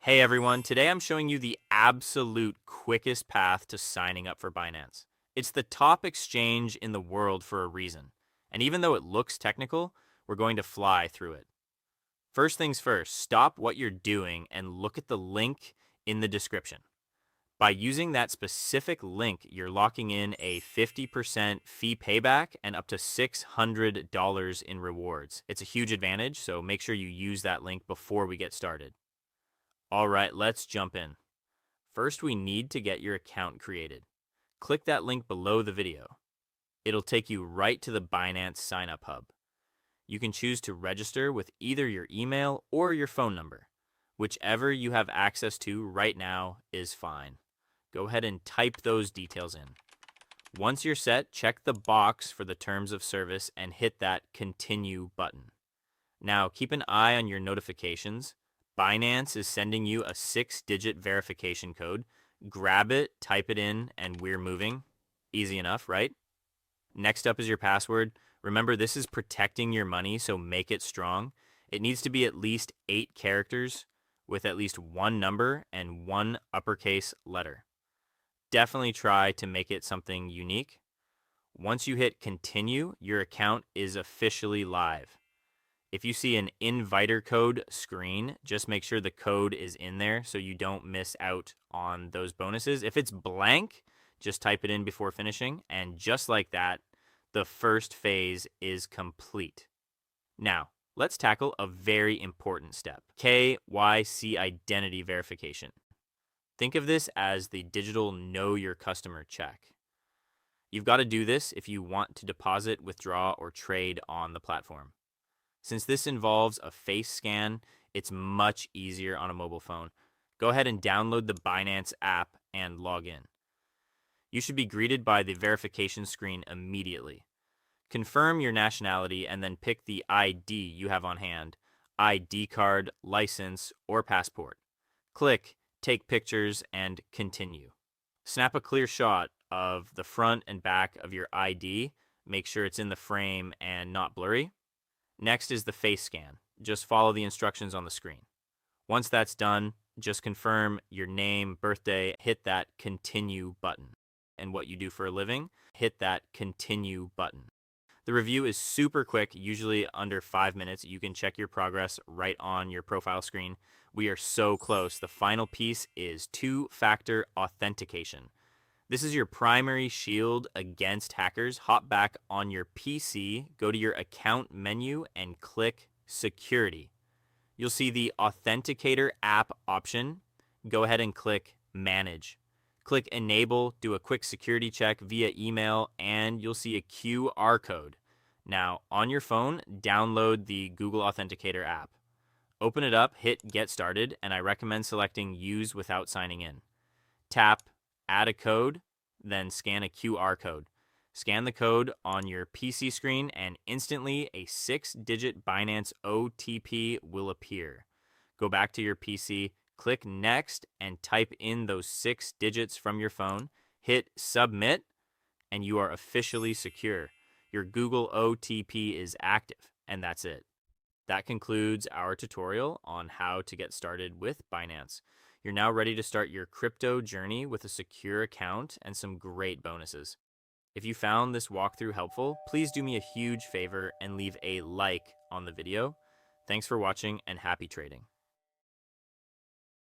Hey everyone, today I'm showing you the absolute quickest path to signing up for Binance. It's the top exchange in the world for a reason. And even though it looks technical, we're going to fly through it. First things first, stop what you're doing and look at the link in the description. By using that specific link, you're locking in a 50% fee payback and up to $600 in rewards. It's a huge advantage, so make sure you use that link before we get started. All right, let's jump in. First, we need to get your account created. Click that link below the video. It'll take you right to the Binance Sign Up Hub. You can choose to register with either your email or your phone number. Whichever you have access to right now is fine. Go ahead and type those details in. Once you're set, check the box for the terms of service and hit that Continue button. Now, keep an eye on your notifications. Binance is sending you a 6-digit verification code. Grab it, type it in, and we're moving. Easy enough, right? Next up is your password. Remember, this is protecting your money, so make it strong. It needs to be at least 8 characters with at least one number and one uppercase letter. Definitely try to make it something unique. Once you hit continue, your account is officially live. If you see an inviter code screen, just make sure the code is in there so you don't miss out on those bonuses. If it's blank, just type it in before finishing. And just like that, the first phase is complete. Now, let's tackle a very important step, KYC identity verification. Think of this as the digital know your customer check. You've got to do this if you want to deposit, withdraw, or trade on the platform. Since this involves a face scan, it's much easier on a mobile phone. Go ahead and download the Binance app and log in. You should be greeted by the verification screen immediately. Confirm your nationality and then pick the ID you have on hand, ID card, license, or passport. Click Take Pictures and Continue. Snap a clear shot of the front and back of your ID. Make sure it's in the frame and not blurry. Next is the face scan. Just follow the instructions on the screen. Once that's done, just confirm your name, birthday, hit that continue button. And what you do for a living, hit that continue button. The review is super quick, usually under 5 minutes. You can check your progress right on your profile screen. We are so close. The final piece is two-factor authentication. This is your primary shield against hackers. Hop back on your PC, go to your account menu, and click Security. You'll see the Authenticator app option. Go ahead and click Manage. Click Enable, do a quick security check via email, and you'll see a QR code. Now, on your phone, download the Google Authenticator app. Open it up, hit Get Started, and I recommend selecting Use without signing in. Tap Add a code, then scan a QR code. Scan the code on your PC screen and instantly a 6-digit Binance OTP will appear. Go back to your PC, click Next, and type in those 6 digits from your phone. Hit Submit, and you are officially secure. Your Google OTP is active, and that's it. That concludes our tutorial on how to get started with Binance. You're now ready to start your crypto journey with a secure account and some great bonuses. If you found this walkthrough helpful, please do me a huge favor and leave a like on the video. Thanks for watching and happy trading.